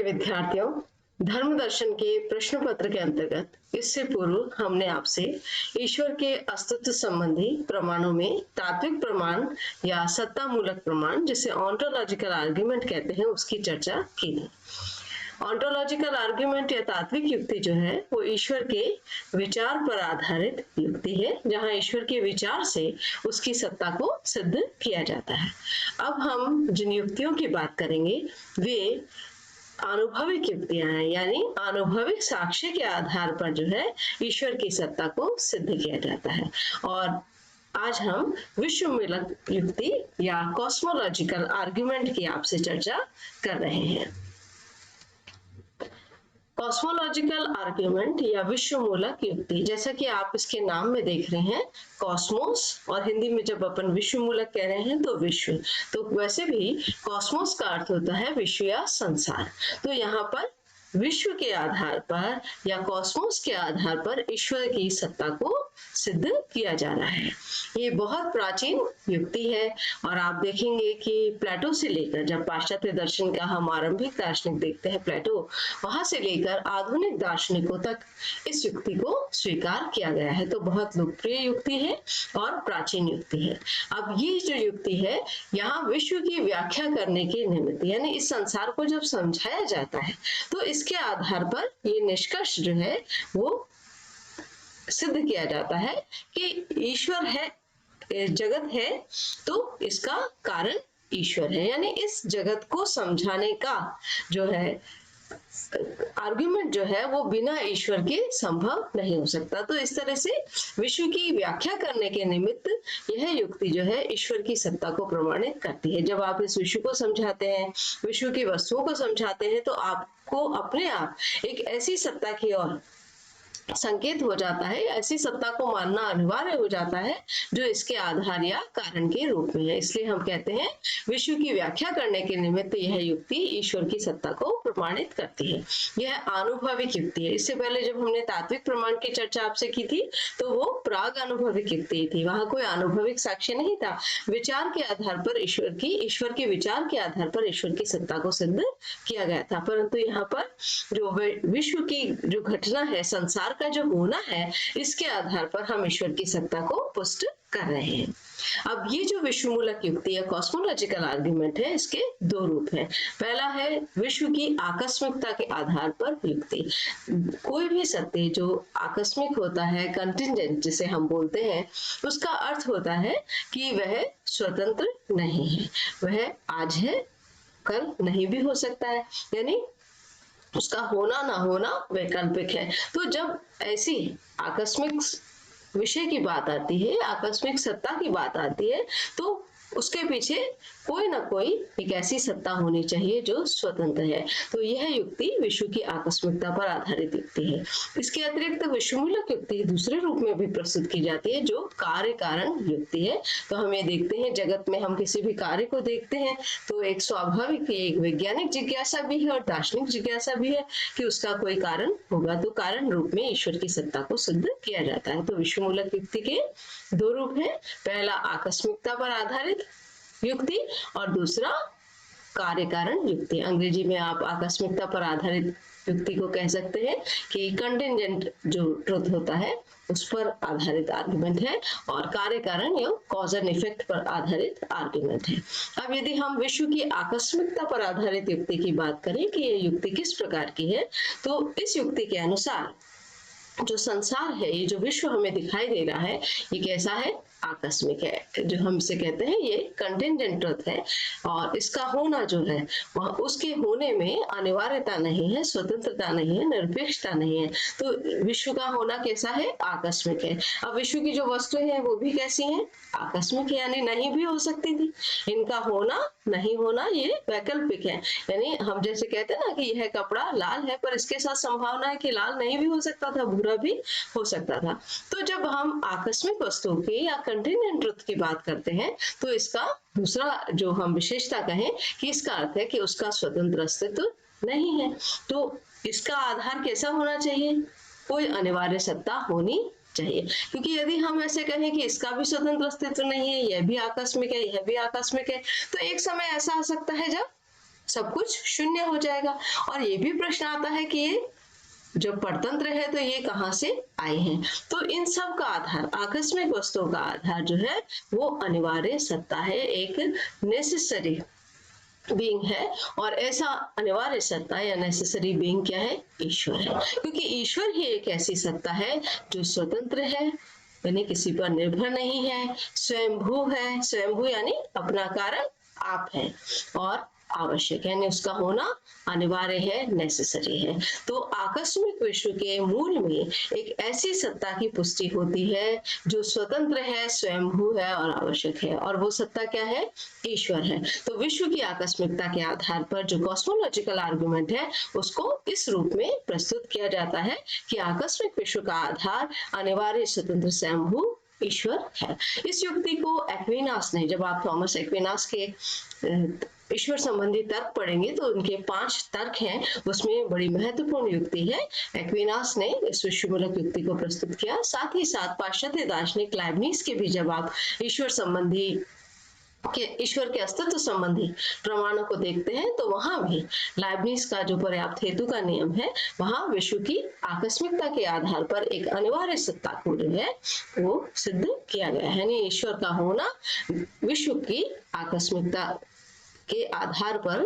प्रिय विद्यार्थियों, धर्म दर्शन के प्रश्न पत्र के अंतर्गत इससे पूर्व हमने आपसे ईश्वर के अस्तित्व संबंधी प्रमाणों में तात्विक प्रमाण या सत्तामूलक प्रमाण, जिसे ऑन्टोलॉजिकल आर्ग्यूमेंट कहते हैं, उसकी चर्चा की थी। ऑन्टोलॉजिकल आर्ग्यूमेंट या तात्विक युक्ति जो है वो ईश्वर के विचार पर आधारित युक्ति है, जहां ईश्वर के विचार से उसकी सत्ता को सिद्ध किया जाता है। अब हम जिन युक्तियों की बात करेंगे वे अनुभविक युक्तियां हैं, यानी अनुभविक साक्ष्य के आधार पर जो है ईश्वर की सत्ता को सिद्ध किया जाता है। और आज हम विश्वमूलक युक्ति या कॉस्मोलॉजिकल आर्ग्यूमेंट की आपसे चर्चा कर रहे हैं। कॉस्मोलॉजिकल आर्ग्यूमेंट या विश्वमूलक युक्ति, जैसा कि आप इसके नाम में देख रहे हैं, कॉस्मोस, और हिंदी में जब अपन विश्वमूलक कह रहे हैं तो विश्व, तो वैसे भी कॉस्मोस का अर्थ होता है विश्व या संसार। तो यहाँ पर विश्व के आधार पर या कॉस्मोस के आधार पर ईश्वर की सत्ता को सिद्ध किया जा रहा है। ये बहुत प्राचीन युक्ति है और आप देखेंगे कि प्लेटो से लेकर, जब पाश्चात्य दर्शन का हम आरंभिक दार्शनिक देखते हैं प्लेटो, वहां से लेकर आधुनिक दार्शनिकों तक इस युक्ति को स्वीकार किया गया है। तो बहुत लोकप्रिय युक्ति है और प्राचीन युक्ति है। अब ये जो युक्ति है, यहाँ विश्व की व्याख्या करने के निमित्त, यानी इस संसार को जब समझाया जाता है तो इसके आधार पर ये निष्कर्ष जो है वो सिद्ध किया जाता है कि ईश्वर है, जगत है, तो इसका कारण ईश्वर है। यानी इस जगत को समझाने का जो है आर्ग्यूमेंट जो है वो बिना ईश्वर के संभव नहीं हो सकता। तो इस तरह से विश्व की व्याख्या करने के निमित्त यह युक्ति जो है ईश्वर की सत्ता को प्रमाणित करती है। जब आप इस विश्व को समझाते हैं, विश्व की वस्तुओं को समझाते हैं, तो आपको अपने आप एक ऐसी सत्ता की ओर संकेत हो जाता है, ऐसी सत्ता को मानना अनिवार्य हो जाता है जो इसके आधार या कारण के रूप में है। इसलिए हम कहते हैं विश्व की व्याख्या करने के निमित्त यह युक्ति ईश्वर की सत्ता को प्रमाणित करती है। यह अनुभविक युक्ति है। इससे पहले जब हमने तात्विक प्रमाण की चर्चा आपसे की थी तो वो प्राग अनुभविक युक्ति थी, वहां कोई अनुभविक साक्ष्य नहीं था। विचार के आधार पर ईश्वर के विचार के आधार पर ईश्वर की सत्ता को सिद्ध किया गया था। परंतु यहाँ पर जो विश्व की जो घटना है, संसार का जो होना है, इसके आधार पर हम ईश्वर की सत्ता को पुष्ट कर रहे हैं। अब ये जो विश्वमूलक युक्ति है, कॉस्मोलॉजिकल आर्ग्यूमेंट है, इसके दो रूप हैं। पहला है विश्व की आकस्मिकता के आधार पर युक्ति। कोई भी सत्य जो आकस्मिक होता है, कंटिंजेंट जिसे हम बोलते हैं, उसका अर्थ होता है कि वह स्वतंत्र नहीं है, वह आज है कल नहीं भी हो सकता है, यानी उसका होना ना होना वैकल्पिक है। तो जब ऐसी आकस्मिक विषय की बात आती है, आकस्मिक सत्ता की बात आती है, तो उसके पीछे कोई ना कोई एक ऐसी सत्ता होनी चाहिए जो स्वतंत्र है। तो यह युक्ति विश्व की आकस्मिकता पर आधारित युक्ति है। इसके अतिरिक्त विश्वमूलक युक्ति दूसरे रूप में भी प्रस्तुत की जाती है जो कार्य कारण युक्ति है। तो हम ये देखते हैं, जगत में हम किसी भी कार्य को देखते हैं तो एक स्वाभाविक, एक वैज्ञानिक जिज्ञासा भी है और दार्शनिक जिज्ञासा भी है कि उसका कोई कारण होगा। तो कारण रूप में ईश्वर की सत्ता को सिद्ध किया जाता है। तो विश्वमूलक युक्ति के दो रूप हैं, पहला आकस्मिकता पर आधारित युक्ति और दूसरा कार्य कारण युक्ति। अंग्रेजी में आप आकस्मिकता पर आधारित युक्ति को कह सकते हैं कि कंटिंजेंट जो ट्रुथ होता है उस पर आधारित आर्गुमेंट है, और कार्य कारण या कॉज एंड इफेक्ट पर आधारित आर्गुमेंट है। अब यदि हम विश्व की आकस्मिकता पर आधारित युक्ति की बात करें कि यह युक्ति किस प्रकार की है, तो इस युक्ति के अनुसार जो संसार है, ये जो विश्व हमें दिखाई दे रहा है, ये कैसा है? आकस्मिक है। जो हम इसे कहते हैं ये कंटिंजेंट ट्रुथ है, और इसका होना जो है वह उसके होने में अनिवार्यता नहीं है, स्वतंत्रता नहीं है, निरपेक्षता नहीं है। तो विश्व का होना कैसा है? आकस्मिक है। अब विश्व की जो वस्तुएं हैं वो भी कैसी हैं? आकस्मिक है, यानी नहीं भी हो सकती थी। इनका होना नहीं होना ये वैकल्पिक है, यानी हम जैसे कहते हैं ना कि यह कपड़ा लाल है पर इसके साथ संभावना है कि लाल नहीं भी हो सकता था, भूरा भी हो सकता था। तो जब हम आकस्मिक वस्तुओं की या कंटिंजेंट ट्रुथ की बात करते हैं तो इसका दूसरा जो हम विशेषता कहें कि इसका अर्थ है कि उसका स्वतंत्र अस्तित्व नहीं है। तो इसका आधार कैसा होना चाहिए? कोई अनिवार्य सत्ता होनी चाहिए, क्योंकि यदि हम ऐसे कहें कि इसका भी स्वतंत्र अस्तित्व नहीं है, यह भी आकस्मिक है, यह भी आकस्मिक है, तो एक समय ऐसा आ सकता है जब सब कुछ शून्य हो जाएगा। और ये भी प्रश्न आता है कि ये जब परतंत्र है तो ये कहाँ से आए हैं। तो इन सब का आधार, आकस्मिक वस्तुओं का आधार जो है वो अनिवार्य सत्ता है, एक नेसेसरी बीइंग है। और ऐसा अनिवार्य सत्ता या नेसेसरी बीइंग क्या है? ईश्वर है। क्योंकि ईश्वर ही एक ऐसी सत्ता है जो स्वतंत्र है, यानी किसी पर निर्भर नहीं है, स्वयंभू है, स्वयंभू यानी अपना कारण आप है, और आवश्यक यानी उसका होना अनिवार्य है, नेसेसरी है। तो आकस्मिक विश्व के मूल में एक ऐसी सत्ता की पुष्टि होती है जो स्वतंत्र है, स्वयंभू है और आवश्यक है, और वो सत्ता क्या है? ईश्वर है। तो विश्व की आकस्मिकता के आधार पर जो कॉस्मोलॉजिकल आर्गुमेंट है उसको इस रूप में प्रस्तुत किया जाता है कि आकस्मिक विश्व का आधार अनिवार्य, स्वतंत्र, स्वयंभू ईश्वर है। इस युक्ति को एक्विनास ने, जब आप थॉमस एक्विनास के ईश्वर संबंधी तर्क पढ़ेंगे तो उनके 5 तर्क हैं, उसमें बड़ी महत्वपूर्ण युक्ति है। एक्विनास ने इस विश्वमूलक युक्ति को प्रस्तुत किया। साथ ही साथ पाश्चात्य दार्शनिक लाइबनिज के भी जब आप ईश्वर संबंधी के ईश्वर के अस्तित्व संबंधी प्रमाणों को देखते हैं तो वहां भी लाइबनिज का जो पर्याप्त हेतु का नियम है, वहां विश्व की आकस्मिकता के आधार पर एक अनिवार्य सत्ता को जो है वो सिद्ध किया गया है। यानी ईश्वर का होना विश्व की आकस्मिकता के आधार पर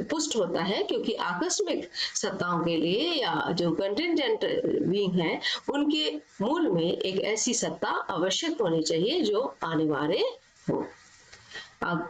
पुष्ट होता है, क्योंकि आकस्मिक सत्ताओं के लिए या जो कंटिंजेंट बीइंग है उनके मूल में एक ऐसी सत्ता आवश्यक होनी चाहिए जो अनिवार्य हो। अब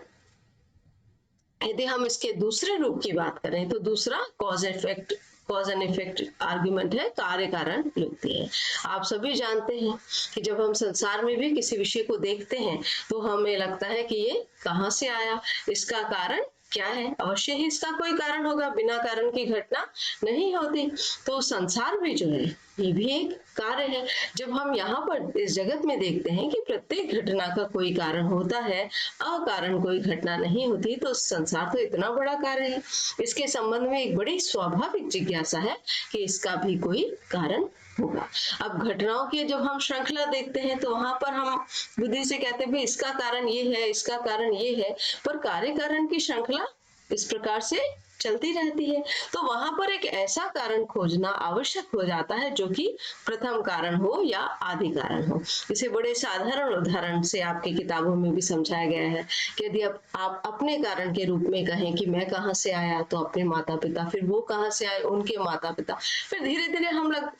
यदि हम इसके दूसरे रूप की बात करें तो दूसरा कॉज एंड इफेक्ट आर्गुमेंट है, कार्य कारण युक्ति है। आप सभी जानते हैं कि जब हम संसार में भी किसी विषय को देखते हैं तो हमें लगता है कि ये कहाँ से आया, इसका कारण क्या है। अवश्य ही इसका कोई कारण होगा, बिना कारण की घटना नहीं होती। तो संसार भी जो है ये भी एक कार्य है। जब हम यहाँ पर इस जगत में देखते हैं कि प्रत्येक घटना का कोई कारण होता है, अकारण कोई घटना नहीं होती, तो संसार तो इतना बड़ा कार्य है, इसके संबंध में एक बड़ी स्वाभाविक जिज्ञासा है कि इसका भी कोई कारण होगा। अब घटनाओं की जब हम श्रृंखला देखते हैं तो वहां पर हम बुद्धि से कहते हैं भाई इसका कारण ये है, इसका कारण ये है, पर कार्य कारण की श्रृंखला इस प्रकार से चलती रहती है। तो वहां पर एक ऐसा कारण खोजना आवश्यक हो जाता है जो कि प्रथम कारण हो या आदि कारण हो। इसे बड़े साधारण उदाहरण से आपकी किताबों में भी समझाया गया है कि यदि आप अपने कारण के रूप में कहें कि मैं कहाँ से आया, तो अपने माता पिता, फिर वो कहाँ से आए, उनके माता पिता, फिर धीरे धीरे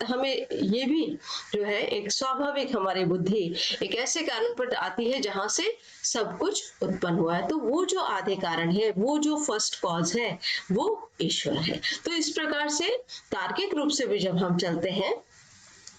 हमें ये भी जो है एक स्वाभाविक हमारी बुद्धि एक ऐसे कारण पर आती है जहां से सब कुछ उत्पन्न हुआ है। तो वो जो आधे कारण है, वो जो फर्स्ट कॉज है, वो ईश्वर है। तो इस प्रकार से तार्किक रूप से भी जब हम चलते हैं,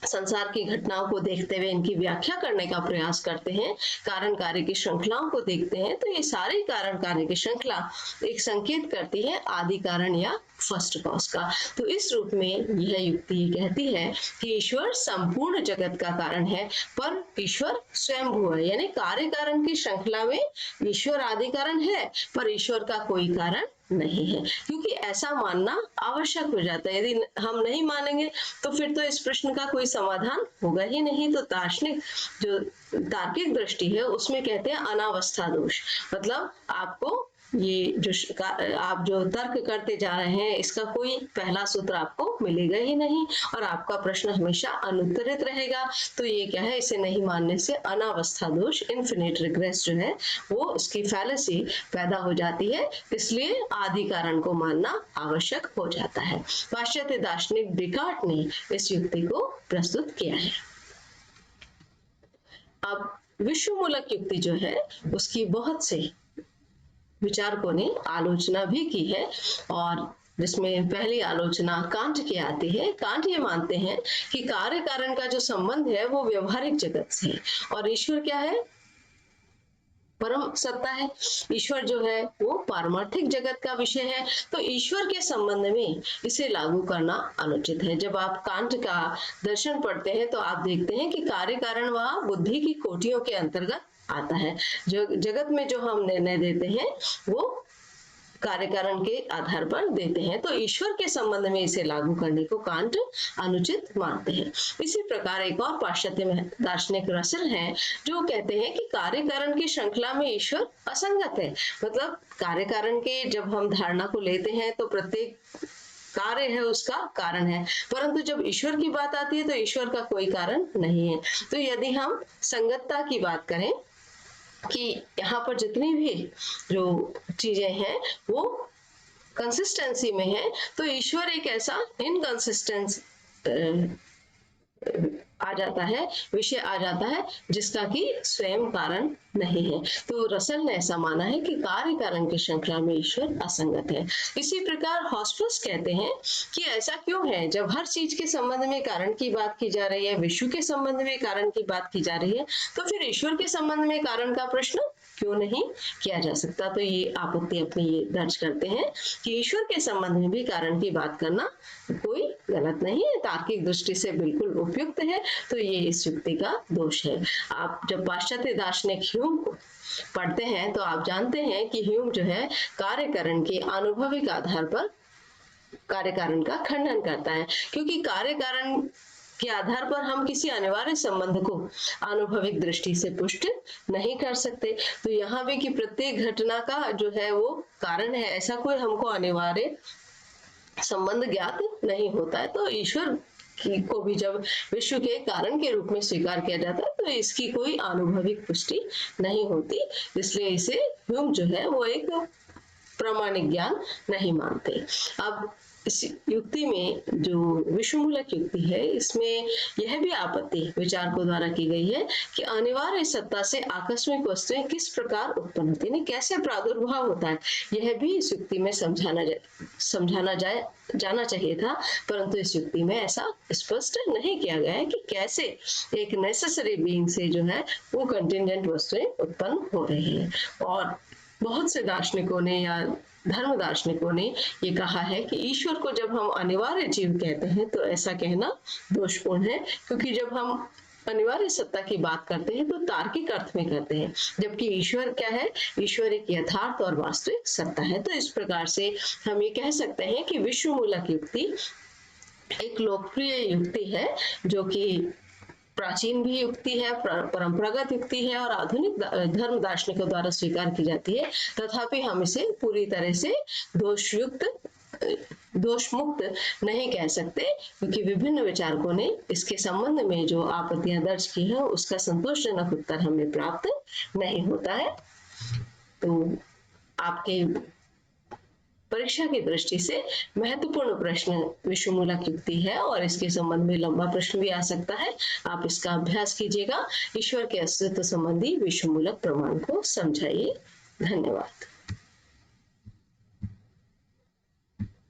संसार की घटनाओं को देखते हुए इनकी व्याख्या करने का प्रयास करते हैं, कारण कार्य की श्रृंखलाओं को देखते हैं, तो ये सारी कारण कार्य की श्रृंखला एक संकेत करती है आदि कारण या फर्स्ट कॉज का। तो इस रूप में यह युक्ति कहती है कि ईश्वर संपूर्ण जगत का कारण है, पर ईश्वर स्वयंभू है, यानी कार्य कारण की श्रृंखला में ईश्वर आदि कारण है पर ईश्वर का कोई कारण नहीं है, क्योंकि ऐसा मानना आवश्यक हो जाता है। यदि हम नहीं मानेंगे तो फिर तो इस प्रश्न का कोई समाधान होगा ही नहीं। तो दार्शनिक जो तार्किक दृष्टि है उसमें कहते हैं अनावस्था दोष, मतलब आपको ये जो आप जो तर्क करते जा रहे हैं इसका कोई पहला सूत्र आपको मिलेगा ही नहीं और आपका प्रश्न हमेशा अनुत्तरित रहेगा। तो ये क्या है, इसे नहीं मानने से अनावस्था दोष, इन्फिनिट रिग्रेस जो है वो उसकी फैलेसी पैदा हो जाती है, इसलिए आदि कारण को मानना आवश्यक हो जाता है। पाश्चात्य दार्शनिक डेकार्ट ने इस युक्ति को प्रस्तुत किया है। अब विश्वमूलक युक्ति जो है उसकी बहुत से विचारकों ने आलोचना भी की है, और जिसमें पहली आलोचना कांट की आती है। कांट ये मानते हैं कि कार्य कारण का जो संबंध है वो व्यवहारिक जगत से है और ईश्वर क्या है, परम सत्ता है। ईश्वर जो है वो पारमार्थिक जगत का विषय है, तो ईश्वर के संबंध में इसे लागू करना अनुचित है। जब आप कांट का दर्शन पढ़ते हैं तो आप देखते हैं कि कार्य कारण वहां बुद्धि की कोटियों के अंतर्गत आता है। जो जगत में जो हम निर्णय देते हैं वो कार्य कारण के आधार पर देते हैं, तो ईश्वर के संबंध में इसे लागू करने को कांट अनुचित मानते हैं। इसी प्रकार एक और पाश्चात्य दार्शनिक रसल हैं जो कहते हैं कि कार्य कारण की श्रृंखला में ईश्वर असंगत है। मतलब कार्य कारण के जब हम धारणा को लेते हैं तो प्रत्येक कार्य है उसका कारण है, परंतु जब ईश्वर की बात आती है तो ईश्वर का कोई कारण नहीं है। तो यदि हम संगतता की बात करें कि यहाँ पर जितनी भी जो चीजें हैं वो कंसिस्टेंसी में है, तो ईश्वर एक ऐसा इनकंसिस्टेंस आ जाता है, विषय आ जाता है जिसका कि स्वयं कारण नहीं है। तो रसल ने ऐसा माना है कि कार्य कारण की श्रृंखला में ईश्वर असंगत है। इसी प्रकार हॉस्पिस कहते हैं कि ऐसा क्यों है, जब हर चीज के संबंध में कारण की बात की जा रही है, विश्व के संबंध में कारण की बात की जा रही है, तो फिर ईश्वर के संबंध में कारण का प्रश्न क्यों नहीं किया जा सकता। तो ये आपत्ति अपनी ये दर्ज करते हैं कि ईश्वर के संबंध में भी कारण की बात करना कोई गलत नहीं है, तार्किक दृष्टि से बिल्कुल उपयुक्त है। तो ये इस युक्ति का दोष है। आप जब पाश्चात्य दार्शनिक ह्यूम को पढ़ते हैं तो आप जानते हैं कि ह्यूम जो है कार्य कारण के आनुभविक आधार पर कार्य कारण का खंडन करता है, क्योंकि कार्य कारण के आधार पर हम किसी अनिवार्य संबंध को आनुभविक दृष्टि से पुष्ट नहीं कर सकते। तो यहाँ भी कि प्रत्येक घटना का जो है वो कारण है, ऐसा कोई हमको अनिवार्य संबंध ज्ञात नहीं होता है। तो ईश्वर को भी जब विश्व के कारण के रूप में स्वीकार किया जाता है तो इसकी कोई आनुभविक पुष्टि नहीं होती, इसलिए इसे ह्यूम जो है वो एक प्रामाणिक ज्ञान नहीं मानते। अब इस युक्ति में जो विश्वमूलक युक्ति है इसमें यह भी आपत्ति विचारकों द्वारा की गई है कि अनिवार्य सत्ता से आकस्मिक वस्तुएं किस प्रकार उत्पन्न होती है, कैसे प्रादुर्भाव होता है, यह भी इस युक्ति में समझाना जाना चाहिए था, परंतु इस युक्ति में ऐसा स्पष्ट नहीं किया गया है कि कैसे एक नेसेसरी बीइंग से जो है वो कंटिंजेंट वस्तुएं उत्पन्न हो रही है। और बहुत से दार्शनिकों ने या धर्म दार्शनिकों ने ये कहा है कि ईश्वर को जब हम अनिवार्य जीव कहते हैं तो ऐसा कहना दोषपूर्ण है, क्योंकि जब हम अनिवार्य सत्ता की बात करते हैं तो तार्किक अर्थ में करते हैं, जबकि ईश्वर क्या है, ईश्वर एक यथार्थ और वास्तविक सत्ता है। तो इस प्रकार से हम ये कह सकते हैं कि विश्वमूलक युक्ति एक लोकप्रिय युक्ति है जो कि प्राचीन भी युक्ति है, परंपरागत युक्ति है और आधुनिक धर्म दार्शनिकों द्वारा स्वीकार की जाती है। तथापि हम इसे पूरी तरह से दोष मुक्त नहीं कह सकते, क्योंकि विभिन्न विचारकों ने इसके संबंध में जो आपत्तियां दर्ज की है उसका संतोषजनक उत्तर हमें प्राप्त नहीं होता है। तो आपके परीक्षा की दृष्टि से महत्वपूर्ण प्रश्न विश्वमूलक युक्ति है और इसके संबंध में लंबा प्रश्न भी आ सकता है। आप इसका अभ्यास कीजिएगा। ईश्वर के अस्तित्व संबंधी विश्वमूलक प्रमाण को समझाइए। धन्यवाद।